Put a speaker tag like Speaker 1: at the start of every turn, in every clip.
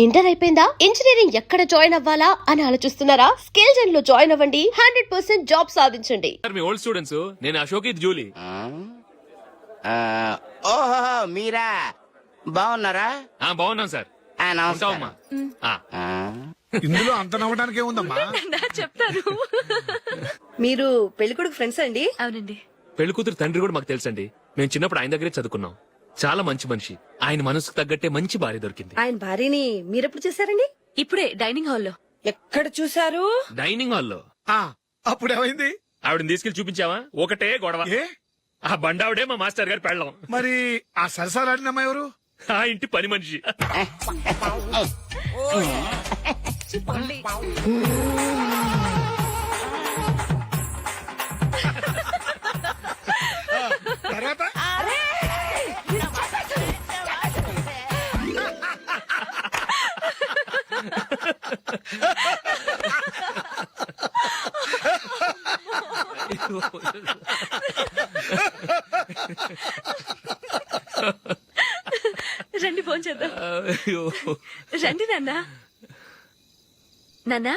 Speaker 1: Inter అయిపోయిందా? Engineering ఎక్కడ join అవ్వాలా అని ఆలోచిస్తున్నారా? స్కిల్ జెన్ లో జాయిన్ అవ్వండి. 100% జాబ్ సాధించండి.
Speaker 2: మీ ఓల్డ్ స్టూడెంట్స్, నేను అశోక్, ఇది జూలీ.
Speaker 3: ఓహో మీరా, బాగున్నారా?
Speaker 2: బాగున్నాం సార్.
Speaker 3: నమస్కారం.
Speaker 4: ఇందులో అంత నవ్వడానికి ఏముందమ్మా?
Speaker 5: చెప్తాను.
Speaker 6: మీరు పెళ్లికొడుకు ఫ్రెండ్స్ అండి?
Speaker 5: అవునండి.
Speaker 2: పెళ్లి కూతురు తండ్రి కూడా మాకు తెలుసండి. మేము చిన్నప్పుడు ఆయన దగ్గరే చదువుకున్నాం. చాలా మంచి మనిషి. ఆయన మనసుకు తగ్గట్టే మంచి భార్య దొరికింది.
Speaker 6: ఆయన భార్యని మీరెప్పుడు చూసారండి?
Speaker 5: ఇప్పుడే డైనింగ్ హాల్లో.
Speaker 6: ఎక్కడ చూసారు?
Speaker 2: డైనింగ్ హాల్లో.
Speaker 4: అప్పుడు ఏమైంది?
Speaker 2: ఆవిడని తీసుకెళ్లి చూపించావా? ఒకటే గొడవ.
Speaker 4: ఏ
Speaker 2: ఆ బండావిడే మా మాస్టర్ గారు పెళ్ళం.
Speaker 4: మరి ఆ సరసాలాడినమ్మా ఎవరు?
Speaker 2: ఆ ఇంటి పని మనిషి.
Speaker 4: తర్వాత
Speaker 5: రండి ఫోన్ చేద్దాం.
Speaker 2: అయ్యో.
Speaker 5: రండి నాన్న. నాన్న,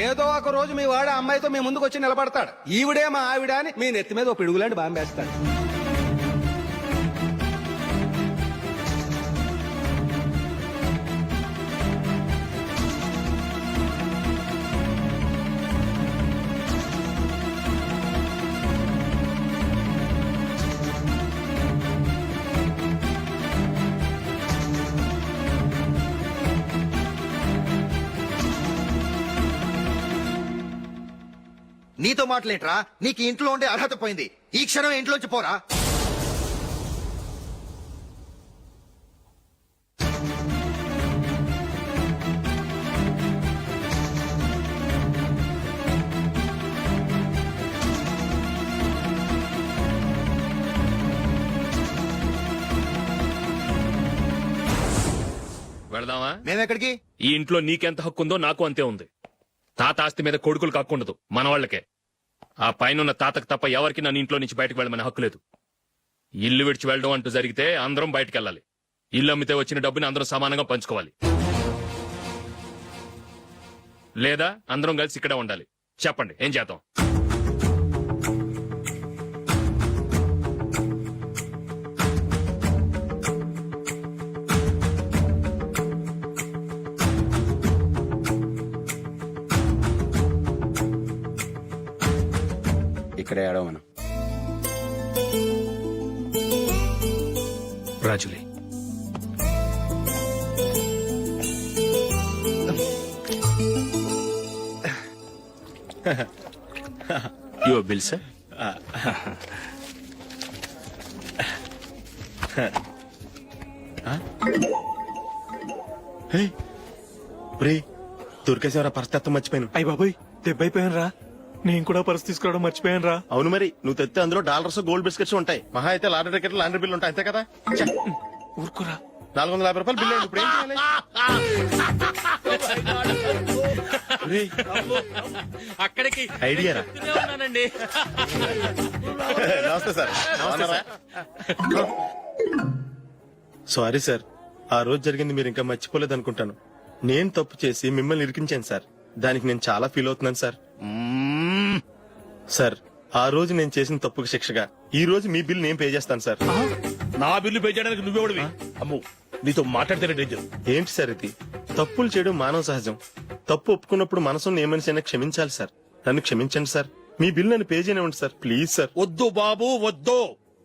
Speaker 7: ఏదో ఒక రోజు మీ వాడు అమ్మాయితో మీ ముందుకు వచ్చి నిలబడతాడు. ఈవిడే మా ఆవిడ అని మీ నెత్తి మీద ఒక పిడుగులాంటి బాంబేస్తాడు.
Speaker 8: నీతో మాటలేంట్రా? నీకు ఇంట్లో ఉండే అర్హత పోయింది. ఈ క్షణం ఇంట్లోంచి పోరా.
Speaker 2: వెళదామా?
Speaker 8: మేమెక్కడికి?
Speaker 2: ఈ ఇంట్లో నీకెంత హక్కు ఉందో నాకు అంతే ఉంది. తాత ఆస్తి మీద కొడుకులు హక్కుండదు, మన వాళ్ళకే. ఆ పైన తాతకు తప్ప ఎవరికి నన్ను ఇంట్లో నుంచి బయటకు వెళ్ళమని హక్కు లేదు. ఇల్లు విడిచి వెళ్ళడం అంటూ జరిగితే అందరం బయటకు వెళ్ళాలి. ఇల్లు అమ్మితే వచ్చిన డబ్బుని అందరం సమానంగా పంచుకోవాలి. లేదా అందరం కలిసి ఇక్కడే ఉండాలి. చెప్పండి, ఏం చేద్దాం?
Speaker 7: ఇక్కడే ఆడవను.
Speaker 2: రాజులే,
Speaker 9: Your bill, sir? దొరికేసేవరా పరిస్థితి మర్చిపోయాను.
Speaker 10: అయ్య బాబాయ్ దెబ్బైపోయాను రా. నేను కూడా పర్స్ తీసుకురావడం మర్చిపోయాను రా.
Speaker 9: అవును మరి, నువ్వు తెస్తే అందులో డాలర్స్ గోల్డ్ బిస్కెట్స్ ఉంటాయి. మహా అయితే లాటరీ టికెట్ లాండ్రీ బిల్లు ఉంటాయి, అంతే కదా. ఛే,
Speaker 10: ఊరుకురా.
Speaker 9: 450 రూపాయలు బిల్లు. ఇప్పుడు ఏం చేయాలి? ఒరేయ్,
Speaker 2: అక్కడికి
Speaker 9: ఐడియా రా.
Speaker 2: ఉన్నానండి.
Speaker 9: నమస్తే సార్. బాగున్నారా? సారీ సార్, ఆ రోజు జరిగింది మీరు ఇంకా మర్చిపోలేదు అనుకుంటాను. నేను తప్పు చేసి మిమ్మల్ని ఇరికించాను సార్. దానికి నేను చాలా ఫీల్ అవుతున్నాను సార్. సార్, ఆ రోజు నేను చేసిన తప్పుకు శిక్షగా ఈ రోజు మీ బిల్ నేను పే చేస్తాను సార్.
Speaker 11: నా బిల్లు పే చేయడానికి నువ్వెవడివి? అమ్ము, నీతో మాట్లాడితేనే డేంజర్.
Speaker 9: ఏంటి సార్ ఇది? తప్పులు చేయడం మానవ సహజం. తప్పు ఒప్పుకున్నప్పుడు మనసును ఏ మనిషి అయినా క్షమించాలి సార్. నన్ను క్షమించండి సార్. మీ బిల్ నన్ను పే చేయనివ్వండి సార్, ప్లీజ్ సార్.
Speaker 11: వద్దు బాబు వద్దు.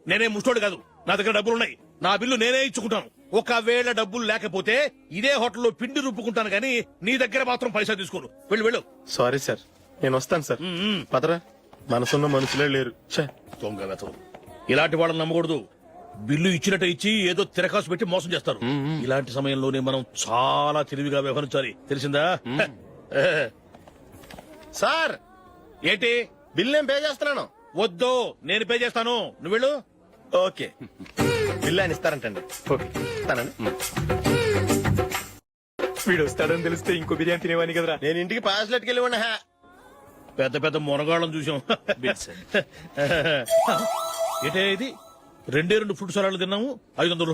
Speaker 11: నేనే ముష్టోడు కాదు, నా దగ్గర డబ్బులున్నాయి. నా బిల్లు నేనే ఇచ్చుకుంటాను. ఒకవేళ డబ్బులు లేకపోతే ఇదే హోటల్లో పిండి రుబ్బుకుంటాను గానీ నీ దగ్గర మాత్రం పైసా తీసుకోను. వెళ్ళు వెళ్ళు.
Speaker 9: సారీ సార్, నేను వస్తాను సార్. పదరా, మనసున్న మనుషులే లేరు. ఛే,
Speaker 11: దొంగ వెతవు. ఇలాంటి వాళ్ళని నమ్మకూడదు. బిల్లు ఇచ్చినట్టు ఇచ్చి ఏదో తిరకాసు పెట్టి మోసం చేస్తారు. ఇలాంటి సమయంలోనే మనం చాలా తెలివిగా వ్యవహరించాలి, తెలిసిందా?
Speaker 9: సార్
Speaker 11: ఏంటి?
Speaker 9: బిల్ నేను పే చేస్తున్నాను.
Speaker 11: వద్దు, నేను పే చేస్తాను. నువ్వు వెళ్ళు.
Speaker 9: ఓకే, బిల్ ఆయన ఇస్తారంటండి. ఓకే, ఇస్తానండి.
Speaker 10: వీడు వస్తాడని తెలిస్తే ఇంకో బిర్యానీ తినేవాని కదరా.
Speaker 9: నేను ఇంటికి పాస్లెట్కి వెళ్ళి ఉన్నా.
Speaker 11: పెద్ద పెద్ద మునగాళ్ళం చూసాం. ఏంటే ఇది? 2 ఫ్రూట్ సలాడ్లు తిన్నాము, 500.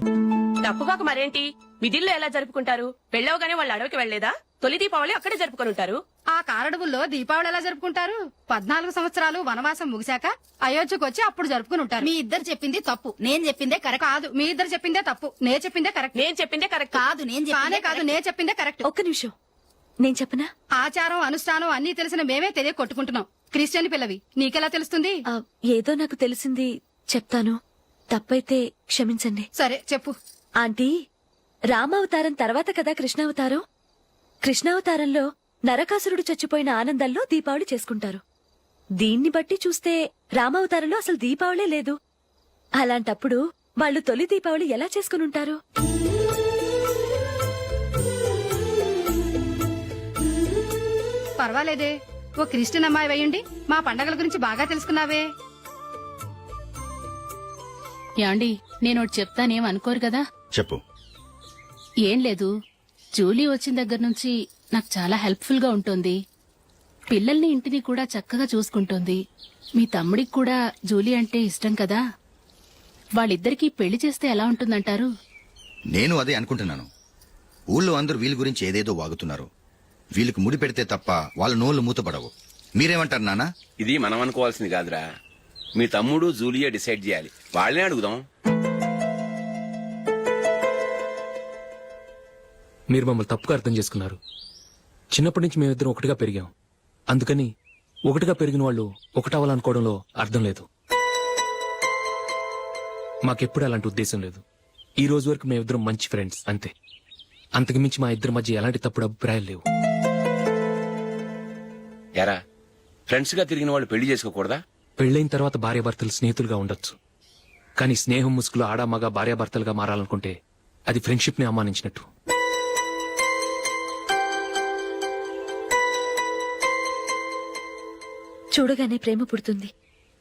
Speaker 5: తప్పుగాక మరేంటి? మిదిల్లో ఎలా జరుపుకుంటారు? వెళ్ళవగానే వాళ్ళు అడవికి వెళ్లేదా? తొలి దీపావళి అక్కడే జరుపుకొని ఉంటారు.
Speaker 12: ఆ కారడవుల్లో దీపావళి ఎలా జరుపుకుంటారు? 14 సంవత్సరాలు వనవాసం ముగిశాక అయోధ్యకు వచ్చి అప్పుడు జరుపుకుని ఉంటారు. మీ ఇద్దరు చెప్పింది తప్పు, నేను చెప్పిందే కరెక్ట్. కాదు, మీ ఇద్దరు చెప్పిందే తప్పు, నేను చెప్పిందే కరెక్ట్.
Speaker 5: నేను చెప్పిందే కరెక్ట్.
Speaker 12: కాదు, నేను చెప్పిందే కరెక్ట్.
Speaker 5: ఒక్క నిమిషం, నేను చెప్పనా?
Speaker 12: ఆచారం అనుష్ఠానం అన్ని తెలిసిన మేమే తెలియ కొట్టుకుంటున్నాం. క్రిస్టియన్ పిల్లవి, నీకెలా తెలుస్తుంది?
Speaker 5: ఏదో నాకు తెలిసింది చెప్తాను. తప్పైతే క్షమించండి.
Speaker 12: సరే చెప్పు.
Speaker 5: ఆంటీ, రామావతారం తర్వాత కదా కృష్ణావతారం. కృష్ణావతారంలో నరకాసురుడు చచ్చిపోయిన ఆనందంలో దీపావళి చేసుకుంటారు. దీన్ని బట్టి చూస్తే రామావతారంలో అసలు దీపావళే లేదు. అలాంటప్పుడు వాళ్ళు తొలి దీపావళి ఎలా చేసుకుని ఉంటారు?
Speaker 12: పర్వాలేదే, ఓ క్రిస్టియన్ అమ్మాయి అయ్యుండి మా పండగల గురించి బాగా తెలుసుకున్నావే.
Speaker 13: యాండి, నేనోటి చెప్తానేం అనుకోరు కదా?
Speaker 8: చెప్పు.
Speaker 13: ఏం లేదు, జూలీ వచ్చిన దగ్గర నుంచి నాకు చాలా హెల్ప్ఫుల్ గా ఉంటుంది. పిల్లల్ని ఇంటిని కూడా చక్కగా చూసుకుంటోంది. మీ తమ్ముడికి కూడా జూలీ అంటే ఇష్టం కదా. వాళ్ళిద్దరికీ పెళ్లి చేస్తే ఎలా ఉంటుందంటారు?
Speaker 8: నేను అదే అనుకుంటున్నాను. ఊళ్ళో అందరూ వీళ్ళ గురించి ఏదేదో వాగుతున్నారు. వీళ్ళకి ముడి పెడితే తప్ప వాళ్ళ నోళ్లు మూతపడవు. మీరేమంటారు నాన్న?
Speaker 3: ఇది మనం అనుకోవాల్సింది కాదురా. మీ తమ్ముడు జూలియా డిసైడ్ చేయాలి. వాళ్ళనే అడుగుదాం.
Speaker 2: మీరు మమ్మల్ని తప్పుగా అర్థం చేసుకున్నారు. చిన్నప్పటి నుంచి మేమిద్దరం ఒకటిగా పెరిగాం. అందుకని ఒకటిగా పెరిగిన వాళ్ళు ఒకటవ్వాలనుకోవడంలో అర్థం లేదు. మాకెప్పుడు అలాంటి ఉద్దేశం లేదు. ఈ రోజు వరకు మేమిద్దరం మంచి ఫ్రెండ్స్, అంతే. అంతకుమించి మా ఇద్దరి మధ్య ఎలాంటి తప్పుడు అభిప్రాయాలు లేవు.
Speaker 3: ఎరా, ఫ్రెండ్స్ గా తిరిగిన వాళ్ళు పెళ్లి చేసుకోకూడదా?
Speaker 2: పెళ్లైన తర్వాత భార్యాభర్తలు స్నేహితులుగా ఉండొచ్చు. కానీ స్నేహం ముసుగులో ఆడా మగ భార్యాభర్తలుగా మారాలనుకుంటే అది ఫ్రెండ్షిప్ ని అవమానించినట్టు.
Speaker 5: చూడగానే ప్రేమ పుడుతుంది,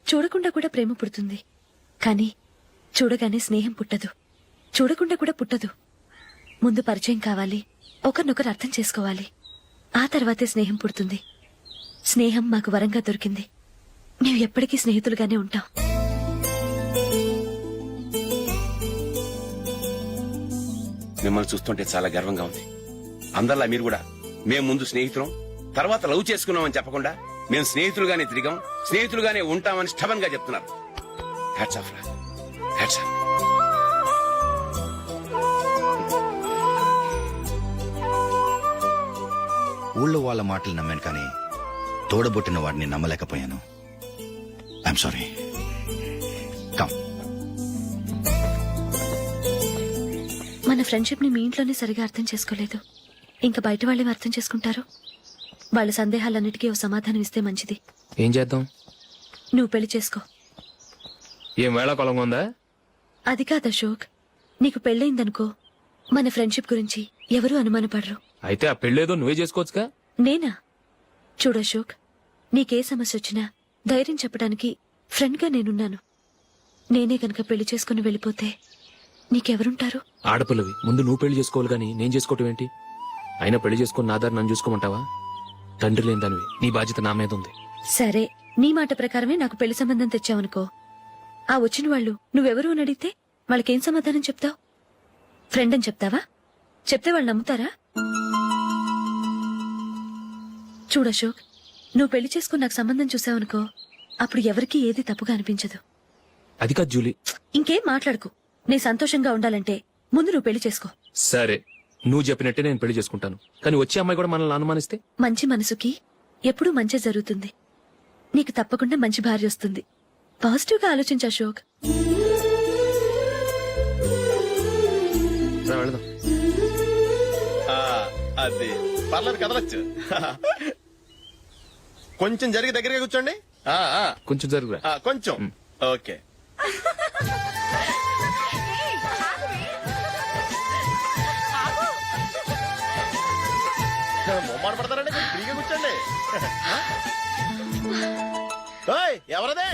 Speaker 5: చూడకుండా కూడా ప్రేమ పుడుతుంది. కానీ చూడగానే స్నేహం పుట్టదు, చూడకుండా కూడా పుట్టదు. ముందు పరిచయం కావాలి, ఒకరినొకరు అర్థం చేసుకోవాలి. ఆ తర్వాతే స్నేహం పుడుతుంది. స్నేహం మాకు వరంగా దొరికింది. మేము ఎప్పటికీ స్నేహితులుగానే ఉంటాం.
Speaker 3: మిమ్మల్ని చూస్తుంటే చాలా గర్వంగా ఉంది. అందరిలా మీరు కూడా మేము ముందు స్నేహితులం, తర్వాత లవ్ చేసుకున్నామని చెప్పకుండా మేము స్నేహితులుగానే తిరిగాం, స్నేహితులుగానే ఉంటామని స్టబన్ గా చెప్తున్నారు. హ్యాట్స్ ఆఫ్ రా, హ్యాట్స్ ఆఫ్.
Speaker 8: ఊళ్ళో వాళ్ళ మాటలు నమ్మాను కానీ తోడబుట్టిన వాడిని నమ్మలేకపోయాను. I'm sorry. కమ్.
Speaker 5: మన ఫ్రెండ్షిప్ ని మీ ఇంట్లోనే సరిగా అర్థం చేసుకోలేదు. ఇంకా బయట వాళ్ళేం అర్థం చేసుకుంటారు? వాళ్ళ సందేహాలన్నిటికీ ఓ సమాధానం ఇస్తే మంచిది.
Speaker 2: ఏం చేద్దాం?
Speaker 5: నువ్వు పెళ్లి చేసుకో.
Speaker 2: ఏం వేళాకొలంగా ఉందా?
Speaker 5: అది కాదు అశోక్, నీకు పెళ్ళయిందనుకో మన ఫ్రెండ్షిప్ గురించి ఎవరూ అనుమానపడరు.
Speaker 2: అయితే ఆ పెళ్ళేదో నువ్వే చేసుకోవచ్చుగా.
Speaker 5: నేనా? చూడు అశోక్, నీకే సమస్య వచ్చినా ధైర్యం చెప్పడానికి ఫ్రెండ్ గా నేనున్నాను. నేనే గనక పెళ్లి చేసుకుని వెళ్ళిపోతే నీకెవరుంటారు?
Speaker 2: ఆడపిల్లవి ముందు నువ్వు పెళ్లి చేసుకోవాలి గానీ నేను చేసుకోవటం ఏంటి? అయినా పెళ్లి చేసుకుని నా దారి నన్ను చూసుకోమంటావా? తండ్రి లేని దానివి, నీ బాధ్యత నా మీద ఉంది.
Speaker 5: సరే, నీ మాట ప్రకారమే నాకు పెళ్లి సంబంధం తెచ్చావనుకో, ఆ వచ్చిన వాళ్ళు నువ్వెవరు అని అడిగితే వాళ్ళకేం సమాధానం చెప్తావు? ఫ్రెండ్ అని చెప్తావా? చెప్తే వాళ్ళు నమ్ముతారా? చూడు అశోక్, నువ్వు పెళ్లి చేసుకుని నాకు సంబంధం చూసావనుకో, అప్పుడు ఎవరికీ ఏది తప్పుగా అనిపించదు.
Speaker 2: అది కాదు జూలీ.
Speaker 5: ఇంకేం మాట్లాడుకు. నేను సంతోషంగా ఉండాలంటే ముందు నువ్వు పెళ్లి చేసుకో.
Speaker 2: సరే, నువ్వు చెప్పినట్టే నేను పెళ్లి చేసుకుంటాను. కానీ వచ్చే అమ్మాయి కూడా మనల్ని అనుమానిస్తే?
Speaker 5: మంచి మనసుకి ఎప్పుడూ మంచి జరుగుతుంది. నీకు తప్పకుండా మంచి భార్య వస్తుంది. పాజిటివ్ గా ఆలోచించు అశోక్.
Speaker 2: రా, వెళదాం.
Speaker 9: అది పర్లేదు, కదలొచ్చు. కొంచెం జరిగి దగ్గరగా కూర్చోండి.
Speaker 2: కొంచెం జరుగురా.
Speaker 9: కొంచెం. ఓకే. మొమ్మాట పడతారండి, కొంచెం ఫ్రీగా కూర్చోండి. ఓయ్, ఎవరదే?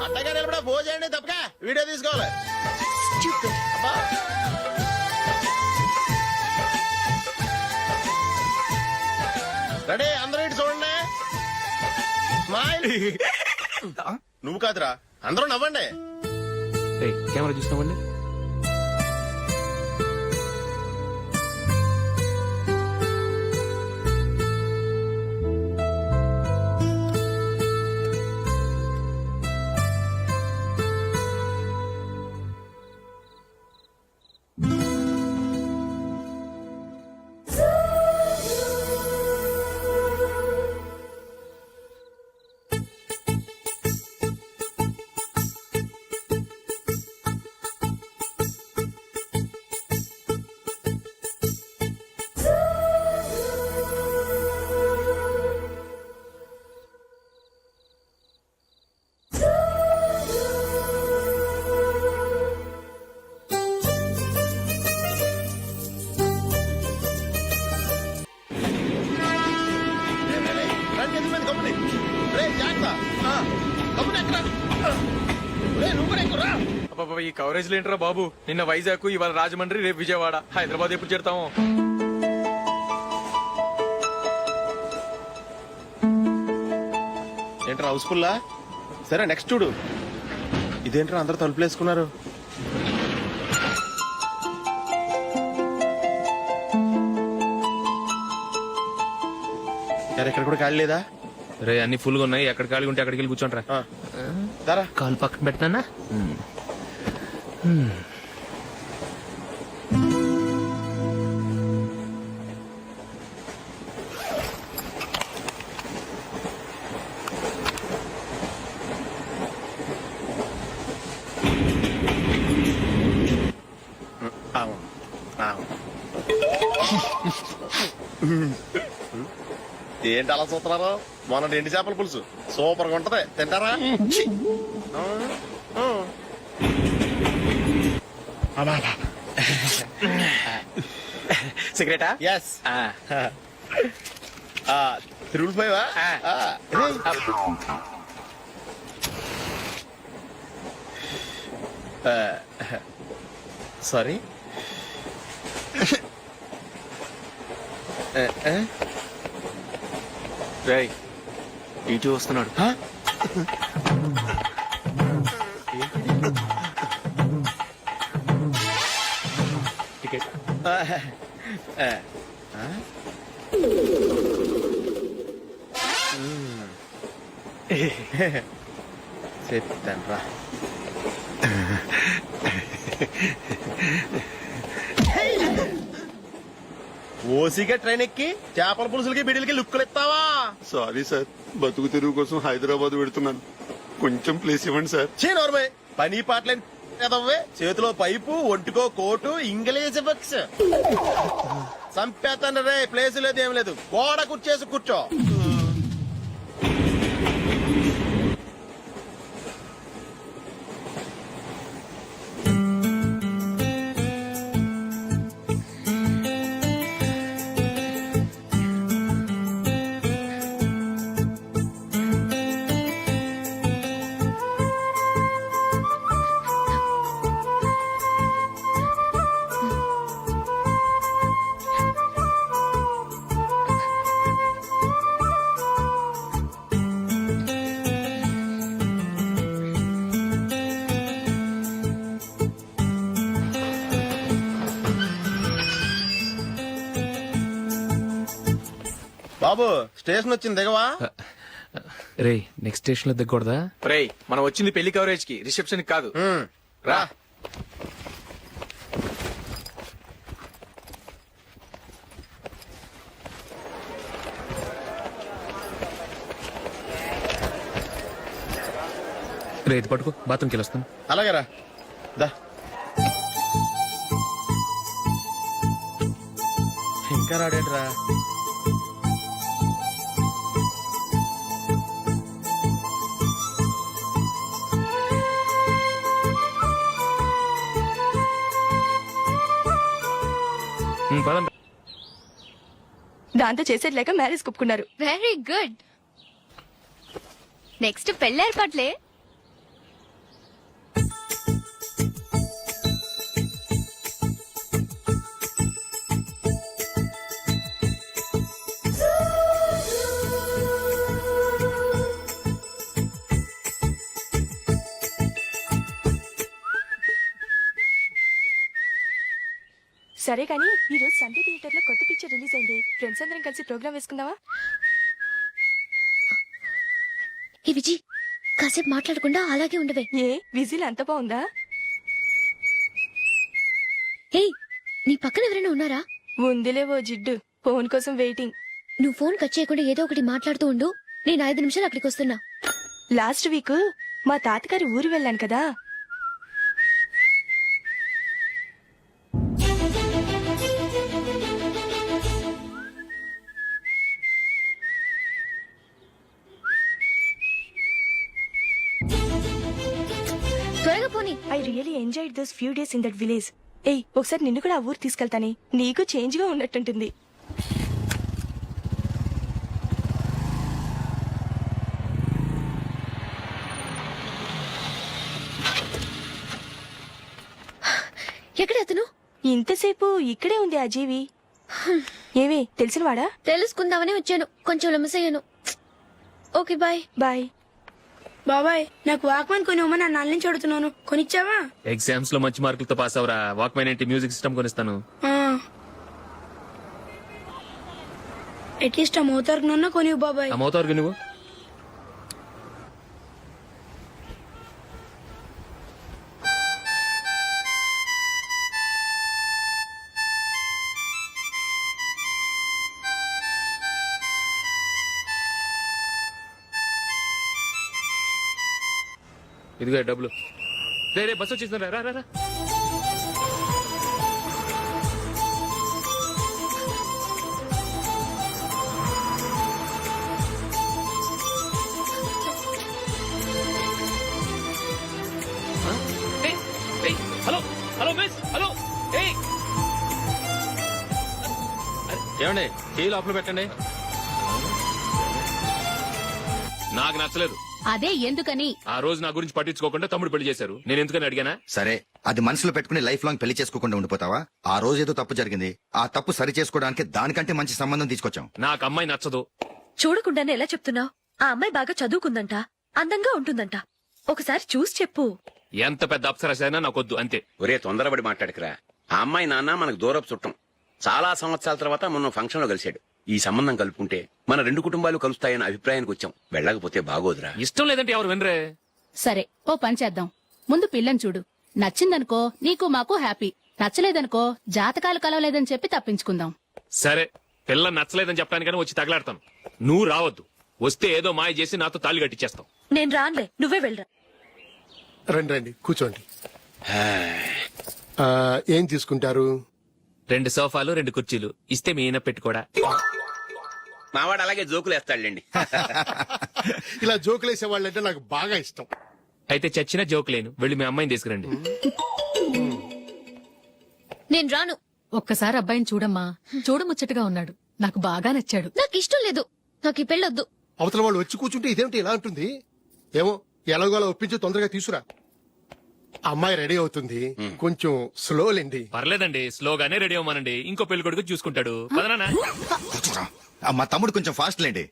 Speaker 9: అట్టగా నిలబడా భోజనండి, తప్పక వీడియో తీసుకోవాలి. అబ్బా. రెడీ, అందరూ ఇటు చూడండి. స్మైల్. నువ్వు కాదురా, అందరూ నవ్వండి.
Speaker 2: ఏయ్, కెమెరా చూసినావండి.
Speaker 10: ఈ కవరేజ్ లేంట్రా బాబు. నిన్న వైజాగ్, ఇవాళ రాజమండ్రి, రేపు విజయవాడ, హైదరాబాద్ ఎప్పుడు చేరుతాము?
Speaker 9: ఏంట్రా హౌస్ఫుల్లా? సరే, నెక్స్ట్ చూడు. ఇదేంట్రా అందరు తలుపులు వేసుకున్నారు? ఇక్కడ కూడా ఖాళీ లేదా?
Speaker 2: రే, అన్ని ఫుల్ గా ఉన్నాయి. ఎక్కడ ఖాళీ ఉంటే అక్కడికి వెళ్ళి కూర్చోంటారా.
Speaker 9: దారా,
Speaker 2: కాలు పక్కన పెట్టినా.
Speaker 9: ఏంటి అలా చూస్తున్నారు? మొన్న ఎండి చేపల పులుసు సూపర్ గా ఉంటది, తింటారా?
Speaker 10: సిగరెటా?
Speaker 9: ఎస్. 355. సారీ.
Speaker 10: రేయ్, ఇటు వస్తున్నాడు. టికెట్.
Speaker 9: చెప్తాను రా. ఓసిగా ట్రైన్ ఎక్కి చేపల పులుసులకి బిడిలకి లుక్కులు ఇస్తావా?
Speaker 7: సారీ సార్, బతుకు తెరువు కోసం హైదరాబాద్ పెడుతున్నాను. కొంచెం ప్లేస్ ఇవ్వండి సార్.
Speaker 9: నోర్మే, పని పాటలేని కదవ్వే. చేతిలో పైపు, ఒంటికో కోటు, ఇంగ్లీష్ బుక్స్. సంపేతాను రే. ప్లేస్ లేదు, ఏం లేదు. గోడ కుర్చేసి కూర్చో. బాబు స్టేషన్ వచ్చింది దిగవా?
Speaker 2: రే నెక్స్ట్ స్టేషన్ లో దిగకూడదా?
Speaker 10: రేయ్ మనం వచ్చింది పెళ్లి కవరేజ్ కి, రిసెప్షన్ కి కాదు. రా.
Speaker 2: రే ఇది పట్టుకో, బాత్రూమ్కి వెళ్ళొస్తాను.
Speaker 9: అలాగే రా. దా. ఇంకా రాడేంట్రా?
Speaker 2: పదండి.
Speaker 5: దాంతో చేసేది లేక మ్యారేజ్ ఒప్పుకున్నారు.
Speaker 12: Very good. నెక్స్ట్ పెళ్లి ఏర్పాట్లే.
Speaker 5: సరే కానీ ఈ రోజు సండే థియేటర్ లో కొత్త పిక్చర్ రిలీజ్ అయింది. ఫ్రెండ్స్ అందరం కలిసి ప్రోగ్రామ్ వేసుకుందామా?
Speaker 1: ఈ విజి కాసేపు మాట్లాడకుండా అలాగే ఉండవే.
Speaker 5: ఏ విజిల్ అంత బాగుందా?
Speaker 1: ఏయ్, నీ పక్కన ఎవరైనా ఉన్నారా?
Speaker 5: ఉందిలేవో జిడ్డు, ఫోన్ కోసం వెయిటింగ్.
Speaker 1: నువ్వు ఫోన్ కట్ చేయకుండా ఏదో ఒకటి మాట్లాడుతూ ఉండు. నేను 5 నిమిషాలు అక్కడికి వస్తున్నా.
Speaker 5: లాస్ట్ వీక్ మా తాతగారి ఊరు వెళ్ళాను కదా.
Speaker 1: త్వరగా పోనీ.
Speaker 5: I really enjoyed those few days in that village. ఏయ్, ఒకసారి నిన్ను కూడా ఆ ఊరు తీసుకెళ్తానే, నీకు చేంజ్ గా ఉన్నట్టుంటుంది.
Speaker 1: ఎక్కడ అతను?
Speaker 5: ఇంతసేపు ఇక్కడే ఉంది ఆ జీవి. ఏవే తెలిసినవాడా?
Speaker 1: తెలుసుకుందామని వచ్చాను, కొంచెం లెమసయ్యాను. Okay bye.
Speaker 5: బాయ్.
Speaker 12: బాబాయ్ నాకు వాక్మన్ కొని నా నాన్న నుంచి అడుగుతున్నాను, కొనిచ్చావా?
Speaker 2: ఎగ్జామ్స్ లో మంచి మార్కులతో పాస్ అవరా. వాక్మెన్ ఏంటి, మ్యూజిక్ సిస్టమ్ కొనిస్తాను.
Speaker 12: అట్లీస్ట్ ఆ మోతారు కొనివు బాబాయ్.
Speaker 2: ఆ మోతారు నువ్వు. ఇదిగో డబ్బులు. రే బస్సు వచ్చేసిందా, రా రా రా. Hello hello miss, hello. ఏమండి టీ లోపల పెట్టండి. నాకు నచ్చలేదు.
Speaker 13: అదే ఎందుకని?
Speaker 2: ఆ రోజు నా గురించి పట్టించుకోకుండా తమ్ముడు పెళ్లి చేశారు. నేను ఎందుకని అడిగానా?
Speaker 8: సరే, అది మనసులో పెట్టుకుని లైఫ్ లాంగ్ పెళ్లి చేసుకోకుండా ఉండిపోతావా? ఆ రోజు ఏదో తప్పు జరిగింది, ఆ తప్పు సరి చేసుకోవడానికి దానికంటే మంచి సంబంధం తీసుకొచ్చాం.
Speaker 2: నాకు అమ్మాయి నచ్చదు.
Speaker 5: చూడకుండానే ఎలా చెప్తున్నావు? ఆ అమ్మాయి బాగా చదువుకుందంట, అందంగా ఉంటుందంట. ఒకసారి చూసి చెప్పు.
Speaker 2: ఎంత పెద్ద అప్సరసైనా నాకొద్దు, అంతే.
Speaker 3: ఒరే తొందరపడి మాట్లాడకురా. ఆ అమ్మాయి నాన్న మనకు దూరపు చుట్టం. చాలా సంవత్సరాల తర్వాత మొన్న ఫంక్షన్ లో కలిశాడు. ఈ సంబంధం కలుపుకుంటే మన 2 కుటుంబాలు కలుస్తాయన్న అభిప్రాయానికి వచ్చాం. వెళ్ళకపోతే బాగోదురా.
Speaker 2: ఇష్టం లేదంటే ఎవరు వినరే.
Speaker 13: సరే ఓ పని చేద్దాం. ముందు పిల్లని చూడు. నచ్చిందనుకో నీకు మాకు హ్యాపీ, నచ్చలేదనుకో జాతకాలు కలవలేదని చెప్పి తప్పించుకుందాం.
Speaker 2: సరే, పిల్ల నచ్చలేదని చెప్పడానికని వచ్చి తగలాడతాను. నువ్వు రావద్దు. వస్తే ఏదో మాయ చేసి నాతో తాళి కట్టించేస్తావు.
Speaker 5: నేను రానులే, నువ్వే వెళ్ళరా.
Speaker 4: రండి రండి కూర్చోండి. ఏం తీసుకుంటారు?
Speaker 2: 2 సోఫాలు 2 కుర్చీలు ఇస్తే మీ ఈయన పెట్టుకోడా.
Speaker 3: మావాడు అలాగే జోకులు వేస్తాడులేండి.
Speaker 4: ఇలా జోకులేసే వాళ్ళంటే నాకు బాగా ఇష్టం.
Speaker 2: అయితే చచ్చిన జోక్ లేను. వెళ్ళి మీ అమ్మాయిని తీసుకురండి.
Speaker 1: నేను రాను.
Speaker 13: ఒక్కసారి అబ్బాయిని చూడమ్మా, చూడముచ్చటగా ఉన్నాడు. నాకు బాగా నచ్చాడు.
Speaker 1: నాకు ఇష్టం లేదు. నాకు ఈ పెళ్ళొద్దు.
Speaker 4: అవతల వాళ్ళు వచ్చి కూర్చుంటే ఇదేమిటి ఇలా ఉంటుంది? ఏమో ఎలాగోలా ఒప్పించి తొందరగా తీసుకురా. అమ్మాయి రెడీ అవుతుంది, కొంచెం స్లో లేండి.
Speaker 2: పర్లేదండి, స్లోగానే రెడీ అవ్వమానండి. ఇంకో పెళ్లి కొడుకు చూసుకుంటాడు. పదనా.
Speaker 8: మా తమ్ముడు కొంచెం ఫాస్ట్ లేండి.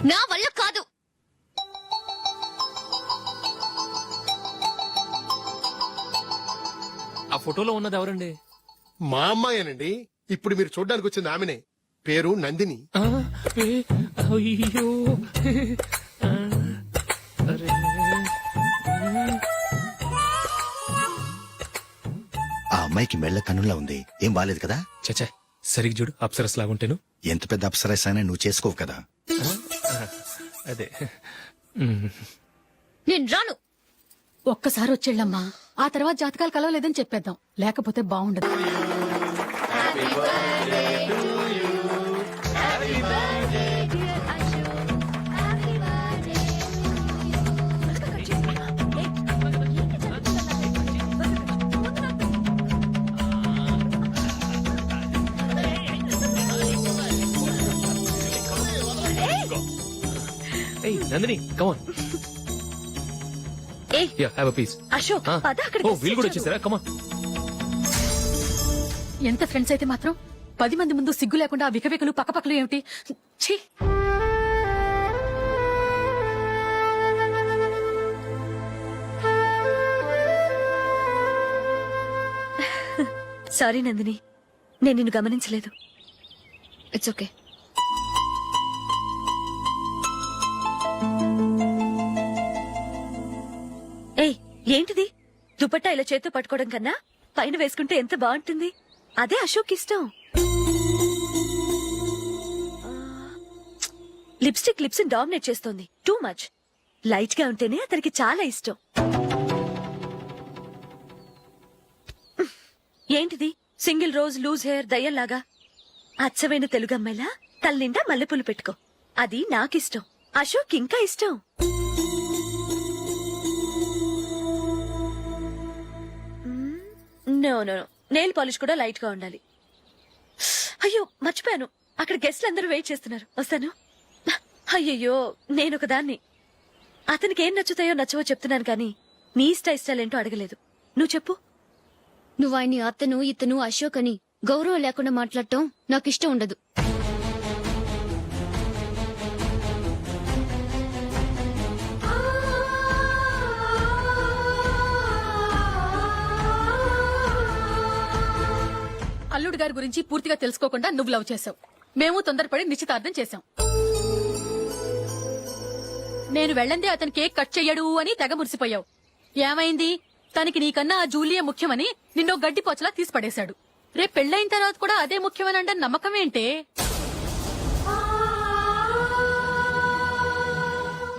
Speaker 5: నా వల్ల కాదు.
Speaker 2: ఆ ఫోటోలో ఉన్నది ఎవరండి?
Speaker 4: మా అమ్మాయేనండి. ఇప్పుడు మీరు చూడడానికి వచ్చింది ఆమెనే. పేరు నందిని.
Speaker 2: అయ్యో అరే.
Speaker 8: ఆ అమ్మాయికి మెళ్ళ కన్నులా ఉంది. ఏం బాలేదు కదా?
Speaker 2: చచ్చా సరిగ్గా చూడు, అప్సరస్ లాగుంటేను.
Speaker 8: ఎంత పెద్ద అప్సరస్ అయినా నువ్వు చేసుకోవు కదా.
Speaker 2: అదే
Speaker 5: నేను రాను.
Speaker 13: ఒక్కసారి వచ్చేళ్ళమ్మా, ఆ తర్వాత జాతకాలు కలవలేదని చెప్పేద్దాం, లేకపోతే బాగుండదు.
Speaker 2: ఏయ్ నందిని కమాన్.
Speaker 5: ఏయ్
Speaker 2: ya have a piece.
Speaker 5: Ashok, పద అక్కడికి.
Speaker 2: ఓ వీళ్ళు కూడా వచ్చేసారా? కమాన్.
Speaker 13: ఎంత ఫ్రెండ్స్ అయితే మాత్రం 10 మంది ముందు సిగ్గు లేకుండా ఆ వికవికలు పక్కపక్కలు ఏమిటి? ఛీ!
Speaker 5: సారీ నందిని, నేను నిన్ను గమనించలేదు. It's okay. ఏయ్ ఏంటిది? దుపట్టా ఇలా చేత్తో పట్టుకోవడం కన్నా పైన వేసుకుంటే ఎంత బాగుంటుంది. అదే అశోక్ ఇష్టం. లిప్స్టిక్ లిప్స్ డామినేట్ చేస్తోంది. Too much. లైట్ గా ఉంటేనే అతనికి చాలా ఇష్టం. ఏంటిది? సింగిల్ రోజ్ లూజ్ హెయిర్ దయ్యంలాగా. అచ్చమైన తెలుగు అమ్మాయిలా తల నిండా మల్లెపూలు పెట్టుకో. అది నాకిష్టం. అశోక్ ఇంకా ఇష్టం. No no no, nail polish కూడా లైట్ గా ఉండాలి. అయ్యో మర్చిపోయాను, అక్కడ గెస్ట్లు అందరూ వెయిట్ చేస్తున్నారు. వస్తాను. అయ్యయ్యో నేనొక దాన్ని. అతనికి ఏం నచ్చుతాయో నచ్చవో చెప్తున్నాను కానీ నీ ఇష్టాలేంటో అడగలేదు. నువ్వు చెప్పు.
Speaker 14: నువ్వు ఆయన్ని అతను ఇతను అశోక్ అని గౌరవం లేకుండా మాట్లాడటం నాకు ఇష్టం ఉండదు.
Speaker 13: అల్లుడు గారి గురించి పూర్తిగా తెలుసుకోకుండా నువ్వు లవ్ చేసావు. మేము తొందరపడి నిశ్చితార్థం చేశాం. నేను వెళ్ళందే అతను కేక్ కట్ చెయ్యడు అని తెగ మురిసిపోయావు. ఏమైంది? తనకి నీకన్నా ఆ జూలియే ముఖ్యమని నిన్నో గడ్డి పోచలా తీసి పడేశాడు. రేపు పెళ్ళైన తర్వాత కూడా అదే ముఖ్యమని అంటే నమ్మకం ఏంటే?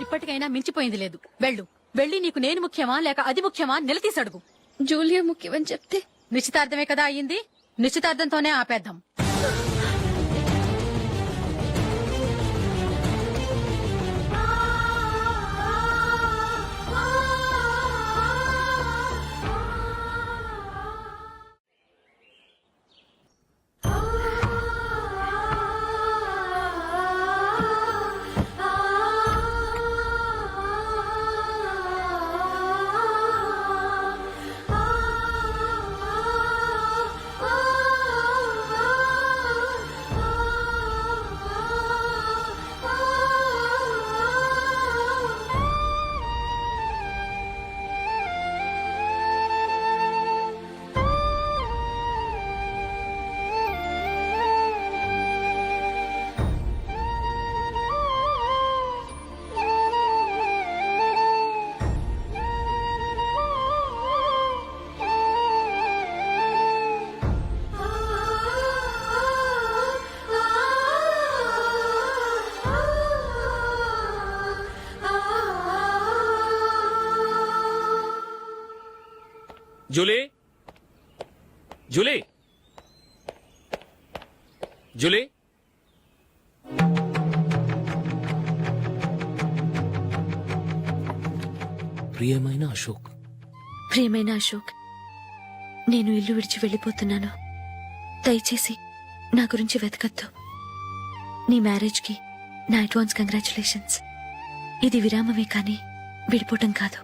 Speaker 13: ఇప్పటికైనా మించిపోయింది లేదు. వెళ్ళు. వెళ్ళి నీకు నేను ముఖ్యమా లేక అది ముఖ్యమా నిలదీసడుగు.
Speaker 14: జూలియా ముఖ్యమని చెప్తే
Speaker 13: నిశ్చితార్థమే కదా అయ్యింది. నిశ్చితార్థంతోనే ఆపేద్దాం.
Speaker 2: Julie, Julie, Julie. ప్రియమైన అశోక్.
Speaker 5: ప్రియమైన అశోక్, నేను ఇల్లు విడిచి వెళ్ళిపోతున్నాను. దయచేసి నా గురించి వెతకద్దు. నీ మ్యారేజ్ కి నా అడ్వాన్స్ కంగ్రాచులేషన్స్. ఇది విరామమే కానీ విడిపోవటం కాదు.